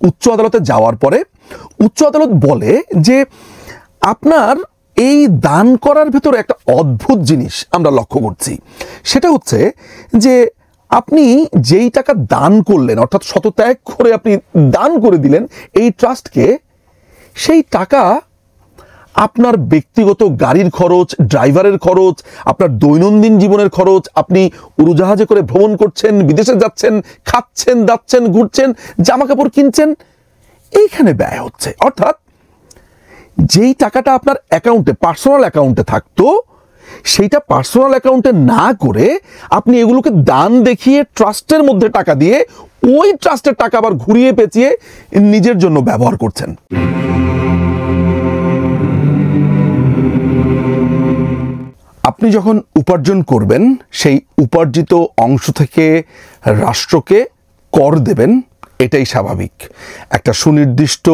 উচ্চ আদালতে যাওয়ার পরে উচ্চ আদালত বলে যে আপনার এই দান করার ভেতরে একটা অদ্ভুত জিনিস আমরা লক্ষ্য করছি। সেটা হচ্ছে যে আপনি যেই টাকা দান করলেন, অর্থাৎ শতত্যাগ করে আপনি দান করে দিলেন এই ট্রাস্টকে, সেই টাকা আপনার ব্যক্তিগত গাড়ির খরচ, ড্রাইভারের খরচ, আপনার দৈনন্দিন জীবনের খরচ, আপনি উড়োজাহাজে করে ভ্রমণ করছেন, বিদেশে যাচ্ছেন, খাচ্ছেন, দাচ্ছেন, ঘুরছেন, জামা কাপড় কিনছেন, এইখানে ব্যয় হচ্ছে। অর্থাৎ যেই টাকাটা আপনার অ্যাকাউন্টে, পার্সোনাল অ্যাকাউন্টে থাকতো, সেইটা পার্সোনাল অ্যাকাউন্টে না করে আপনি এগুলোকে দান দেখিয়ে ট্রাস্টের মধ্যে টাকা দিয়ে ওই ট্রাস্টের টাকা আবার ঘুরিয়ে পেঁচিয়ে নিজের জন্য ব্যবহার করছেন। আপনি যখন উপার্জন করবেন, সেই উপার্জিত অংশ থেকে রাষ্ট্রকে কর দেবেন, এটাই স্বাভাবিক। একটা সুনির্দিষ্ট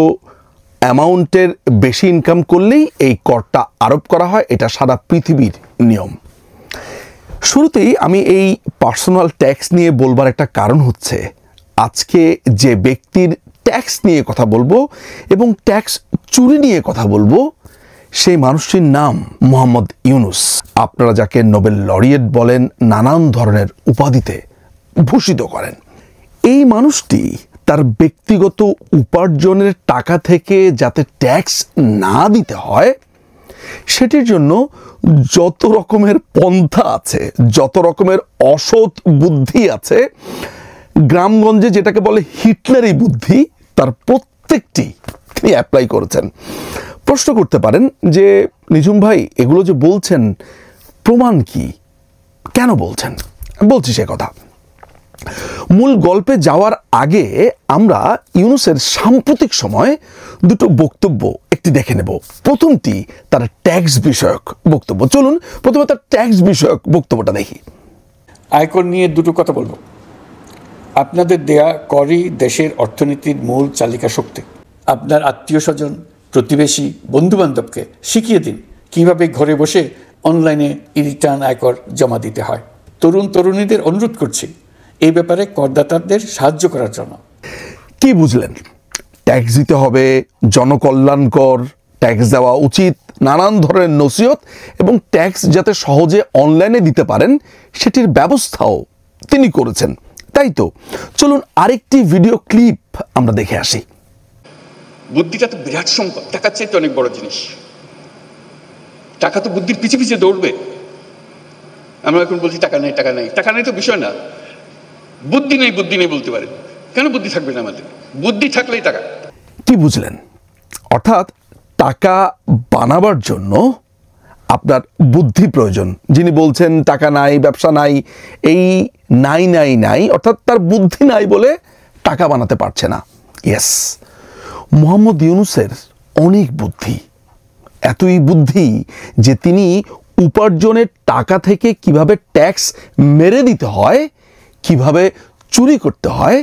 অ্যামাউন্টের বেশি ইনকাম করলেই এই করটা আরোপ করা হয়, এটা সারা পৃথিবীর নিয়ম। শুরুতেই আমি এই পার্সোনাল ট্যাক্স নিয়ে বলবার একটা কারণ হচ্ছে, আজকে যে ব্যক্তির ট্যাক্স নিয়ে কথা বলবো এবং ট্যাক্স চুরি নিয়ে কথা বলবো, সেই মানুষটির নাম মোহাম্মদ ইউনুস। আপনারা যাকে নোবেল লরিয়েট বলেন, নানান ধরনের উপাধিতে ভূষিত করেন। এই মানুষটি তার ব্যক্তিগত উপার্জনের টাকা থেকে যাতে ট্যাক্স না দিতে হয়, সেটির জন্য যত রকমের পন্থা আছে, যত রকমের অসৎ বুদ্ধি আছে, গ্রামগঞ্জে যেটাকে বলে হিটলারি বুদ্ধি, তার প্রত্যেকটি তিনি অ্যাপ্লাই করেছেন। প্রশ্ন করতে পারেন যে নিঝুম ভাই, এগুলো যে বলছেন প্রমাণ কি, কেন বলছেন? বলছি সে কথা। মূল গল্পে যাওয়ার আগে আমরা ইউনুসের সাম্প্রতিক সময় দুটো বক্তব্য একটি দেখে নেব। প্রথমটি তার ট্যাক্স বিষয়ক বক্তব্য। চলুন প্রথমে তার ট্যাক্স বিষয়ক বক্তব্যটা দেখি। আয়কর নিয়ে দুটো কথা বলবো। আপনাদের দেয়া করই দেশের অর্থনীতির মূল চালিকা শক্তি। আপনার আত্মীয় স্বজন, প্রতিবেশী, বন্ধুবান্ধবকে শিখিয়ে দিন কিভাবে ঘরে বসে অনলাইনে রিটার্ন আয়কর জমা দিতে হয়। তরুণ তরুণীদের অনুরোধ করছি এই ব্যাপারে করদাতাদের সাহায্য করার জন্য। কি বুঝলেন? ট্যাক্স দিতে হবে, জনকল্যাণকর, ট্যাক্স দেওয়া উচিত, নানান ধরনের নসিহত এবং ট্যাক্স যাতে সহজে অনলাইনে দিতে পারেন সেটির ব্যবস্থাও তিনি করেছেন, তাই তো? চলুন আরেকটি ভিডিও ক্লিপ আমরা দেখে আসি। বুদ্ধিটা তো বিরাট সম্পদ, টাকার চাইতে অনেক বড় জিনিস। টাকা তো বুদ্ধির পিছে পিছে দৌড়বে। আমরা এখন বলছি টাকা নেই, টাকা নেই। টাকা নেই তো বিষয় না, বুদ্ধি নেই, বুদ্ধি নেই বলতে পারেন। কেন বুদ্ধি থাকবে না আমাদের? বুদ্ধি থাকলেই টাকা। কি বুঝলেন? অর্থাৎ টাকা বানাবার জন্য আপনার বুদ্ধি প্রয়োজন। যিনি বলছেন টাকা নাই, ব্যবসা নাই, এই নাই নাই নাই, অর্থাৎ তার বুদ্ধি নাই বলে টাকা বানাতে পারছে না। ইয়েস, মোহাম্মদ ইউনুসের অনেক বুদ্ধি, এতই বুদ্ধি যে তিনি উপার্জনের টাকা থেকে কিভাবে ট্যাক্স মেরে দিতে হয়, কিভাবে চুরি করতে হয়,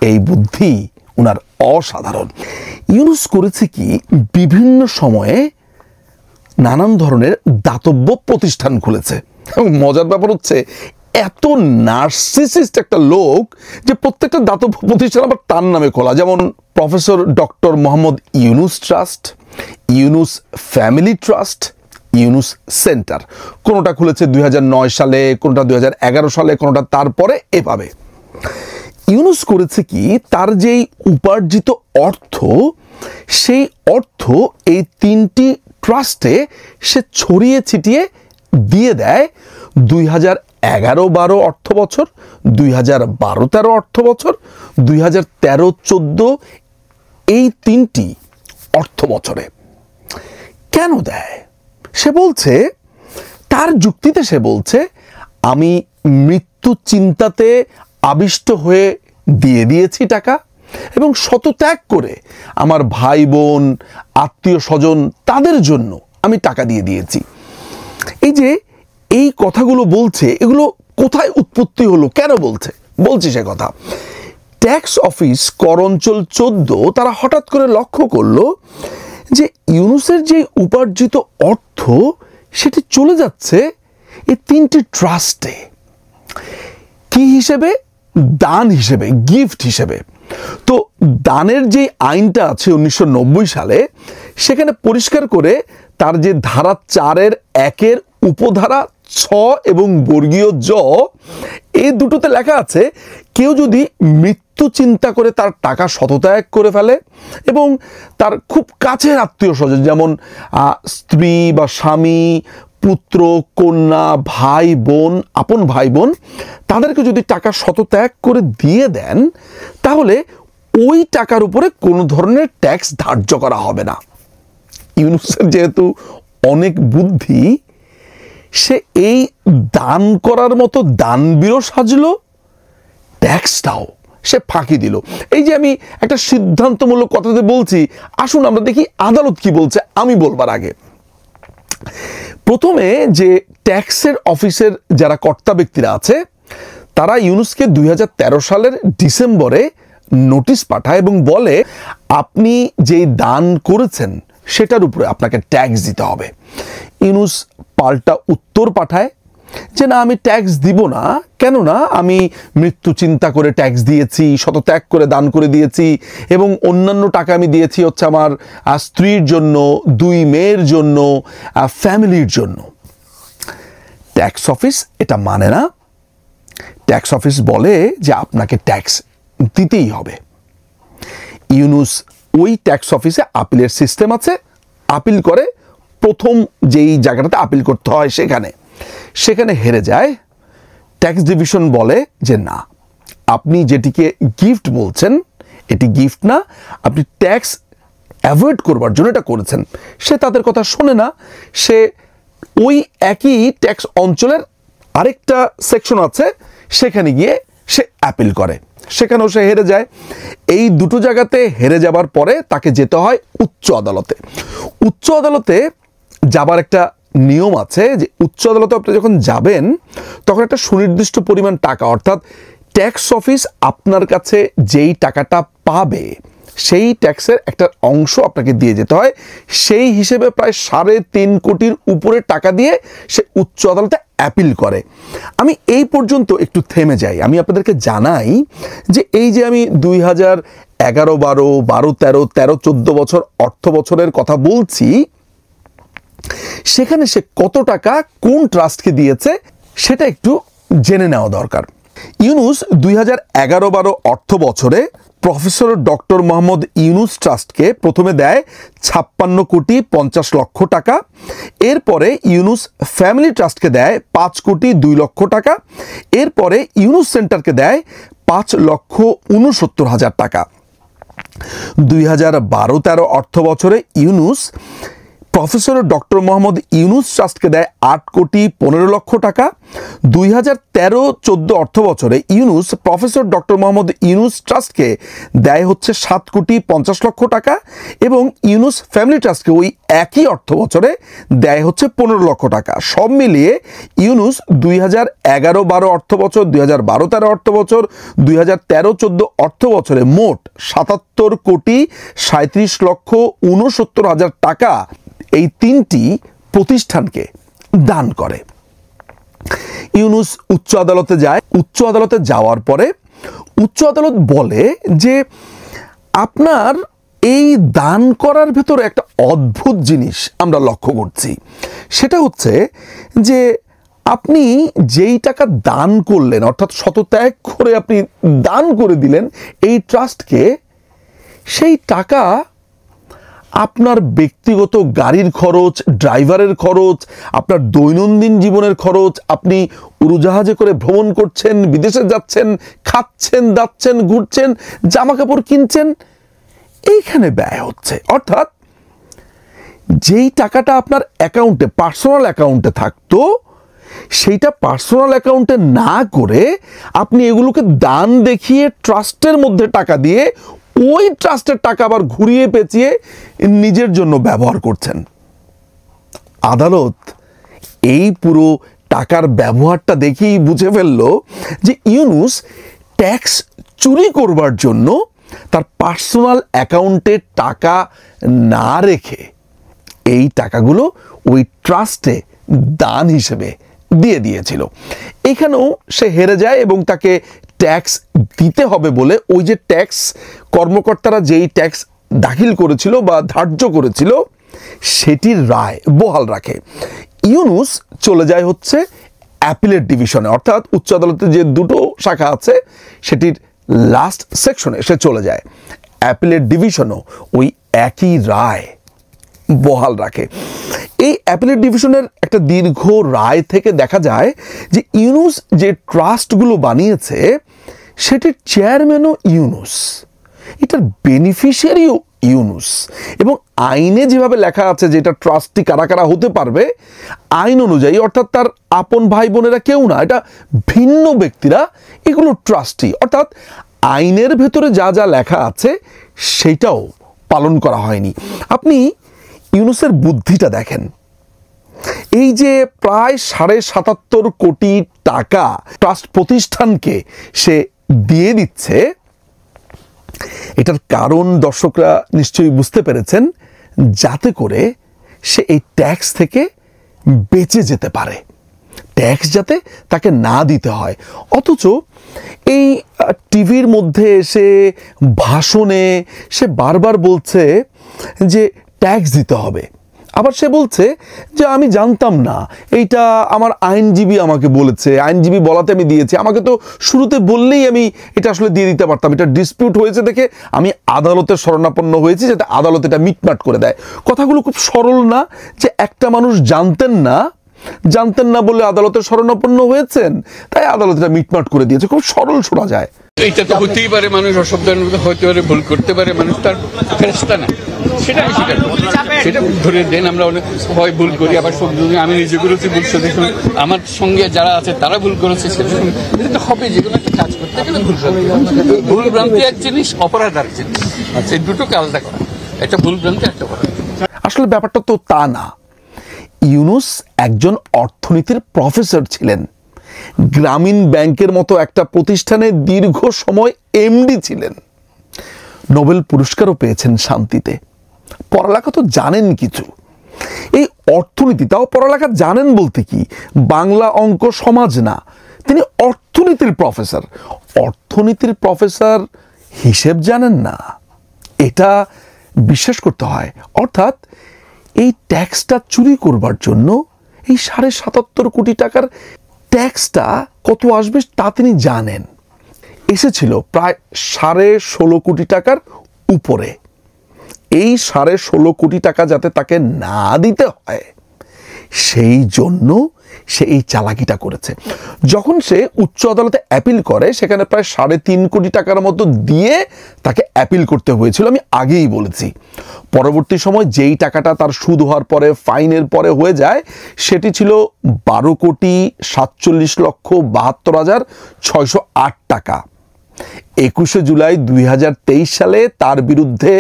এই বুদ্ধি ওনার অসাধারণ। ইউনুস করেছে কি, বিভিন্ন সময়ে নানান ধরনের দাতব্য প্রতিষ্ঠান খুলেছে এবং মজার ব্যাপার হচ্ছে এত নার্সিসিস্ট একটা লোক যে প্রত্যেকটা দাতব্য প্রতিষ্ঠান আবার তার নামে খোলা। যেমন professor doctor Mohammad Yunus trust, Yunus family trust, Yunus centre. কোনোটা খুলেছে 2009 সালে, কোনোটা 2011 সালে, কোনোটা তারপরে, এভাবে। ইউনুস করেছে কি, তার যেই উপার্জিত অর্থ, সেই অর্থ এই তিনটি ট্রাস্টে সে ছড়িয়ে ছিটিয়ে দিয়ে দেয় 2011-12 অর্থ বছর, 2012-13 অর্থ বছর, 2013-14 এই তিনটি অর্থ বছরে। কেন দেয়? সে বলছে, তার যুক্তিতে সে বলছে, আমি মৃত্যু চিন্তাতে আবিষ্ট হয়ে দিয়ে দিয়েছি টাকা এবং শতত্যাগ করে আমার ভাই বোন, আত্মীয় স্বজন, তাদের জন্য আমি টাকা দিয়ে দিয়েছি। এই যে এই কথাগুলো বলছে, এগুলো কোথায় উৎপত্তি হলো, কেন বলছে? বলছি সে কথা। ট্যাক্স অফিস কর অঞ্চল 14 তারা হঠাৎ করে লক্ষ্য করলো যে ইউনুসের যে উপার্জিত অর্থ সেটি চলে যাচ্ছে এই তিনটি ট্রাস্টে। কি হিসেবে? দান হিসেবে, গিফট হিসেবে। তো দানের যে আইনটা আছে 1990 সালে, সেখানে পরিষ্কার করে তার যে ধারা 4-এর 1-এর উপধারা 6 এবং বর্গীয় জ, এই দুটোতে লেখা আছে কেউ যদি মৃত্যু চিন্তা করে তার টাকা শতত্যাগ করে ফেলে এবং তার খুব কাছের আত্মীয় স্বজন, যেমন স্ত্রী বা স্বামী, পুত্র, কন্যা, ভাই বোন, আপন ভাই বোন, তাদেরকে যদি টাকা শতত্যাগ করে দিয়ে দেন, তাহলে ওই টাকার উপরে কোনো ধরনের ট্যাক্স ধার্য করা হবে না। ইউনূসের যেহেতু অনেক বুদ্ধি, সে এই দান করার মতো দানবীরও সাজলো, ট্যাক্সটাও সে ফাঁকি দিল। এই যে আমি একটা সিদ্ধান্তমূলক কথাতে বলছি, আসুন আমরা দেখি আদালত কি বলছে আমি বলবার আগে। প্রথমে যে ট্যাক্সের অফিসের যারা কর্তা ব্যক্তিরা আছে, তারা ইউনূসকে 2013 সালের ডিসেম্বরে নোটিশ পাঠায় এবং বলে আপনি যেই দান করেছেন সেটার উপরে আপনাকে ট্যাক্স দিতে হবে। ইউনূস পাল্টা উত্তর পাঠায় যে না, আমি ট্যাক্স দিব না, কেননা আমি মৃত্যু চিন্তা করে ট্যাক্স দিয়েছি, শতত্যাগ করে দান করে দিয়েছি এবং অন্যান্য টাকা আমি দিয়েছি হচ্ছে আমার স্ত্রীর জন্য, 2 মেয়ের জন্য, ফ্যামিলির জন্য। ট্যাক্স অফিস এটা মানে না। ট্যাক্স অফিস বলে যে আপনাকে ট্যাক্স দিতেই হবে। ইউনূস ওই ট্যাক্স অফিসে আপিলের সিস্টেম আছে, আপিল করে, প্রথম যেই জায়গাটাতে আপিল করতে হয় সেখানে হেরে যায়। ট্যাক্স ডিভিশন বলে যে না, আপনি যেটিকে গিফট বলছেন এটি গিফট না, আপনি ট্যাক্স অ্যাভয়েড করবার জন্য এটা করেছেন। সে তাদের কথা শোনে না, সে ওই একই ট্যাক্স অঞ্চলের আরেকটা সেকশন আছে সেখানে গিয়ে সে অ্যাপিল করে, সেখানেও সে হেরে যায়। এই দুটো জায়গাতে হেরে যাবার পরে তাকে যেতে হয় উচ্চ আদালতে। উচ্চ আদালতে যাবার একটা নিয়ম আছে যে উচ্চ আদালতে আপনি যখন যাবেন তখন একটা সুনির্দিষ্ট পরিমাণ টাকা, অর্থাৎ ট্যাক্স অফিস আপনার কাছে যেই টাকাটা পাবে সেই ট্যাক্সের একটা অংশ আপনাকে দিয়ে যেতে হয়। সেই হিসেবে প্রায় 3.5 কোটির উপরে টাকা দিয়ে সে উচ্চ আদালতে অ্যাপিল করে। আমি এই পর্যন্ত একটু থেমে যাই। আমি আপনাদেরকে জানাই যে এই যে আমি 2011, 12, 13, 14 বছর অর্থ বছরের কথা বলছি, সেখানে সে কত টাকা কোন ট্রাস্টকে দিয়েছে সেটা একটু জেনে নেওয়া দরকার। ইউনূস 2011-12 অর্থ বছরে প্রফেসর ডক্টর মোহাম্মদ ইউনূস ট্রাস্টকে প্রথমে দেয় 56 কোটি 50 লক্ষ টাকা। এরপরে ইউনূস ফ্যামিলি ট্রাস্টকে দেয় 5 কোটি 2 লক্ষ টাকা। এরপরে ইউনূস সেন্টারকে দেয় 5,69,000 টাকা। 2012-13 অর্থ বছরে ইউনূস প্রফেসর ডক্টর মোহাম্মদ ইউনূস ট্রাস্টকে দেয় 8 কোটি 15 লক্ষ টাকা। 2013-14 অর্থ বছরে ইউনূস প্রফেসর ডক্টর মোহাম্মদ ইউনূস ট্রাস্টকে দেয় হচ্ছে 7 কোটি 50 লক্ষ টাকা এবং ইউনূস ফ্যামিলি ট্রাস্টকে ওই একই অর্থ বছরে দেয় হচ্ছে 15 লক্ষ টাকা। সব মিলিয়ে ইউনূস 2011-12 অর্থ বছর, 2012-13 অর্থ বছর, 2013-14 অর্থ বছরে মোট 77 কোটি 37 লক্ষ 69,000 টাকা এই 3টি প্রতিষ্ঠানকে দান করে। ইউনূস উচ্চ আদালতে যায়। উচ্চ আদালতে যাওয়ার পরে উচ্চ আদালত বলে যে আপনার এই দান করার ভেতরে একটা অদ্ভুত জিনিস আমরা লক্ষ্য করছি। সেটা হচ্ছে যে আপনি যেই টাকা দান করলেন, অর্থাৎ শতত্যাগ করে আপনি দান করে দিলেন এই ট্রাস্টকে, সেই টাকা আপনার ব্যক্তিগত গাড়ির খরচ, ড্রাইভারের খরচ, আপনার দৈনন্দিন জীবনের খরচ, আপনি উড়োজাহাজে করে ভ্রমণ করছেন, বিদেশে যাচ্ছেন, খাচ্ছেন, দাচ্ছেন, ঘুরছেন, জামা কাপড় কিনছেন, এইখানে ব্যয় হচ্ছে। অর্থাৎ যেই টাকাটা আপনার অ্যাকাউন্টে, পার্সোনাল অ্যাকাউন্টে থাকতো, সেইটা পার্সোনাল অ্যাকাউন্টে না করে আপনি এগুলোকে দান দেখিয়ে ট্রাস্টের মধ্যে টাকা দিয়ে ওই ট্রাস্টের টাকা আবার ঘুরিয়ে পেঁচিয়ে নিজের জন্য ব্যবহার করছেন। আদালত এই পুরো টাকার ব্যবহারটা দেখেই বুঝে ফেলল যে ইউনূস ট্যাক্স চুরি করবার জন্য তার পার্সোনাল অ্যাকাউন্টে টাকা না রেখে এই টাকাগুলো ওই ট্রাস্টে দান হিসেবে দিয়ে দিয়েছিল। এখানেও সে হেরে যায় এবং তাকে ট্যাক্স দিতে হবে বলে ওই যে ট্যাক্স কর্মকর্তারা যেই ট্যাক্স দাখিল করেছিল বা ধার্য করেছিল সেটির রায় বহাল রাখে। ইউনূস চলে যায় হচ্ছে অ্যাপিলেট ডিভিশনে, অর্থাৎ উচ্চ আদালতে যে দুটো শাখা আছে সেটির লাস্ট সেকশনে সে চলে যায়। অ্যাপিলেট ডিভিশনও ওই একই রায় বহাল রাখে। এই অ্যাপিলেট ডিভিশনের একটা দীর্ঘ রায় থেকে দেখা যায় যে ইউনূস যে ট্রাস্টগুলো বানিয়েছে সেটির চেয়ারম্যানও ইউনূস, এটার বেনিফিশিয়ারিও ইউনূস, এবং আইনে যেভাবে লেখা আছে যে এটা ট্রাস্টি কারা কারা হতে পারবে আইন অনুযায়ী, অর্থাৎ তার আপন ভাই বোনেরা কেউ না, এটা ভিন্ন ব্যক্তিরা এগুলো ট্রাস্টি, অর্থাৎ আইনের ভেতরে যা যা লেখা আছে সেটাও পালন করা হয়নি। আপনি ইউনূসের বুদ্ধিটা দেখেন, এই যে প্রায় ৭৭.৫ কোটি টাকা ট্রাস্ট প্রতিষ্ঠানকে সে দিয়ে দিচ্ছে, এটার কারণ দর্শকরা নিশ্চয়ই বুঝতে পেরেছেন, যাতে করে সে এই ট্যাক্স থেকে বেঁচে যেতে পারে, ট্যাক্স যাতে তাকে না দিতে হয়। অথচ এই টিভির মধ্যে এসে ভাষণে সে বারবার বলছে যে ট্যাক্স দিতে হবে, আবার সে বলছে যে আমি জানতাম না, এইটা আমার আইনজীবী আমাকে বলেছে, আইনজীবী বলাতে আমি দিয়েছি, আমাকে তো শুরুতে বললেই আমি এটা আসলে দিয়ে দিতে পারতাম, এটা ডিসপিউট হয়েছে দেখে আমি আদালতের শরণাপন্ন হয়েছি যাতে আদালত এটা মিটমাট করে দেয়। কথাগুলো খুব সরল না যে একটা মানুষ জানতেন না বলে আদালতের শরণাপন্ন হয়েছেন, তাই আদালত এটা মিটমাট করে দিয়েছে, খুব সরল শোনা যায়। এইটা তো হতেই পারে, মানুষ অসাবধান হতে পারে, ভুল করতে পারে, মানুষ তার ফেরেশতা না, সেটা আমি স্বীকার করি, সেটা ধরে দেন। আমরা অনেক হয় ভুল করি, আবার সব আমি নিজে করেছি ভুল, দেখুন আমার সঙ্গে যারা আছে তারা ভুল করেছে, সেটা তো হবে। যেগুলো একটা কাজ করতে গেলে ভুল ভ্রান্তি এক জিনিস, অপরাধ আর জিনিস, এই দুটোকে আলাদা করা, একটা ভুল ভ্রান্তি একটা অপরাধ। আসলে ব্যাপারটা তো তা না। ইউনূস একজন অর্থনীতির প্রফেসর ছিলেন, গ্রামীণ ব্যাংকের মতো একটা প্রতিষ্ঠানে দীর্ঘ সময় এমডি ছিলেন, নোবেল পুরস্কারও পেয়েছেন শান্তিতে, পড়ালেখা তো জানেন কিছু। এই অর্থনীতি, তাও পড়ালেখা জানেন বলতে কি, বাংলা অঙ্ক সমাজ না, তিনি অর্থনীতির প্রফেসর। অর্থনীতির প্রফেসর হিসেব জানেন না, এটা বিশ্বাস করতে হয়। অর্থাৎ এই ট্যাক্সটা চুরি করবার জন্য এই ৭৭.৫ কোটি টাকার ট্যাক্সটা কত আসবে তা তিনি জানেন। এসেছিল প্রায় ১৬.৫ কোটি টাকার উপরে। এই ১৬.৫ কোটি টাকা যাতে তাকে না দিতে হয় সেই জন্য সে এই চালাকিটা করেছে। যখন সে উচ্চ আদালতে অ্যাপিল করে সেখানে প্রায় ৩.৫ কোটি টাকার মতো দিয়ে তাকে অ্যাপিল করতে হয়েছিল, আমি আগেই বলেছি। পরবর্তী সময় যেই টাকাটা তার সুদ হওয়ার পরে, ফাইনের পরে হয়ে যায়, সেটি ছিল ১২,৪৭,৭২,৬০৮ টাকা। ২১শে জুলাই ২০২৩ সালে তার বিরুদ্ধে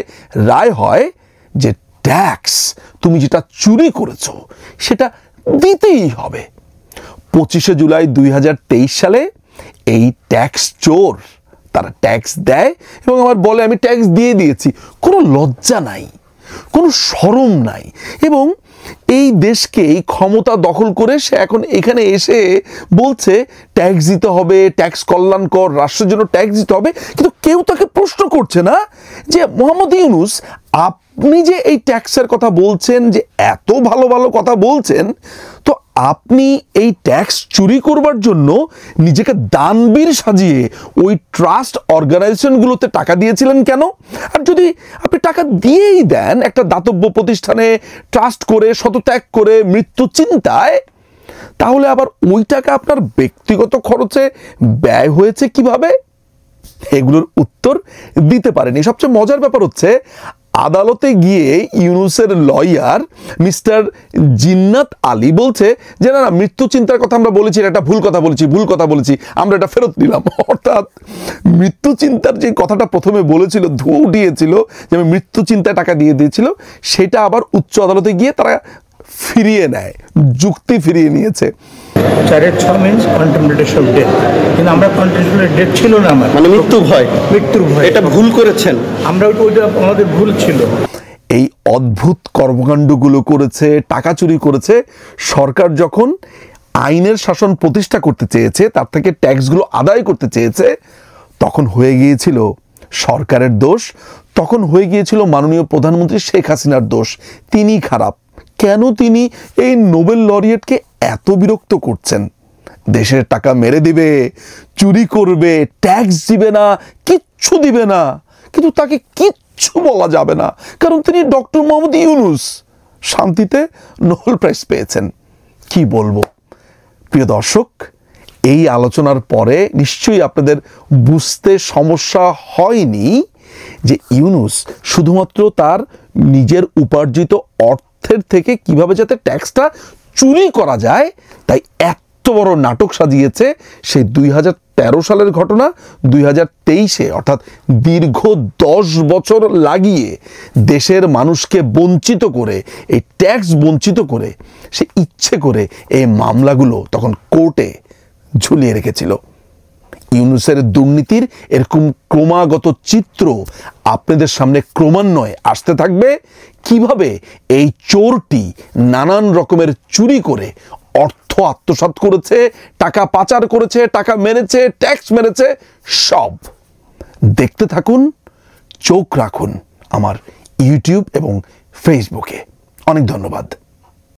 রায় হয় যে ট্যাক্স তুমি যেটা চুরি করেছো সেটা দিতেই হবে। ২৫শে জুলাই ২০২৩ সালে এই ট্যাক্স চোর তারা ট্যাক্স দেয় এবং আবার বলে আমি ট্যাক্স দিয়ে দিয়েছি। কোনো লজ্জা নাই, কোনো শরম নাই, এবং এই দেশকে এই ক্ষমতা দখল করে সে এখন এখানে এসে বলছে ট্যাক্স দিতে হবে, ট্যাক্স কল্যাণকর, রাষ্ট্রের জন্য ট্যাক্স দিতে হবে। কিন্তু কেউ তাকে প্রশ্ন করছে না যে মোহাম্মদ ইউনূস, আপনি যে এই ট্যাক্সের কথা বলছেন, যে এত ভালো ভালো কথা বলছেন, তো আপনি এই ট্যাক্স চুরি করবার জন্য নিজেকে দানবীর সাজিয়ে ওই ট্রাস্ট অর্গানাইজেশনগুলোতে টাকা দিয়েছিলেন কেন? আর যদি আপনি টাকা দিয়েই দেন একটা দাতব্য প্রতিষ্ঠানে ট্রাস্ট করে, শতত্যাগ করে, মৃত্যু চিন্তায়, তাহলে আবার ওই টাকা আপনার ব্যক্তিগত খরচে ব্যয় হয়েছে কিভাবে? এগুলোর উত্তর দিতে পারেনি। সবচেয়ে মজার ব্যাপার হচ্ছে, আদালতে গিয়ে ইউনূসের লয়ার মিস্টার জিন্নাত আলী বলছে যে না না, মৃত্যু চিন্তার কথা আমরা বলেছি, এটা ভুল কথা বলেছি, আমরা এটা ফেরত নিলাম। অর্থাৎ মৃত্যু চিন্তার যে কথাটা প্রথমে বলেছিল, ধুয়ে উঠিয়েছিল যে আমি মৃত্যু চিন্তায় টাকা দিয়ে দিয়েছিল, সেটা আবার উচ্চ আদালতে গিয়ে তারা ফিরিয়ে নেয়, যুক্তি ফিরিয়ে নিয়েছে। 4.6 মিনস কন্টেম্পটেশন অফ ডেথ, কিন্তু আমরা কন্টেম্পটেশন ডেথ ছিল না, আমার মানে মৃত্যুর ভয়, এটা ভুল করেছেন আমরা, ওইটা আমাদের ভুল ছিল। এই অদ্ভুত কর্মকাণ্ডগুলো করেছে, টাকা চুরি করেছে, সরকার যখন আইনের শাসন প্রতিষ্ঠা করতে চেয়েছে, তার থেকে ট্যাক্সগুলো আদায় করতে চেয়েছে, তখন হয়ে গিয়েছিল সরকারের দোষ, তখন হয়ে গিয়েছিল মাননীয় প্রধানমন্ত্রী শেখ হাসিনার দোষ। তিনি খারাপ। কেন তিনি এই নোবেল লরিয়েটকে এত বিরক্ত করছেন? দেশের টাকা মেরে দিবে, চুরি করবে, ট্যাক্স দিবে না, কিচ্ছু দিবে না, কিন্তু তাকে কিচ্ছু বলা যাবে না, কারণ তিনি ডক্টর মোহাম্মদ ইউনূস শান্তিতে নোবেল প্রাইজ পেয়েছেন। কি বলবো প্রিয় দর্শক, এই আলোচনার পরে নিশ্চয়ই আপনাদের বুঝতে সমস্যা হয়নি যে ইউনূস শুধুমাত্র তার নিজের উপার্জিত অর্থের থেকে কিভাবে যাতে ট্যাক্সটা চুরি করা যায় তাই এত বড় নাটক সাজিয়েছে। সেই 2013 সালের ঘটনা 2023-এ, অর্থাৎ দীর্ঘ 10 বছর লাগিয়ে দেশের মানুষকে বঞ্চিত করে, এই ট্যাক্স বঞ্চিত করে সে ইচ্ছে করে এই মামলাগুলো তখন কোর্টে ঝুলিয়ে রেখেছিল। ইউনূসের দুর্নীতির এরকম ক্রমাগত চিত্র আপনাদের সামনে ক্রমান্বয়ে আসতে থাকবে। কিভাবে এই চোরটি নানান রকমের চুরি করে অর্থ আত্মসাৎ করেছে, টাকা পাচার করেছে, টাকা মেরেছে, ট্যাক্স মেরেছে, সব দেখতে থাকুন, চোখ রাখুন আমার ইউটিউব এবং ফেসবুকে। অনেক ধন্যবাদ।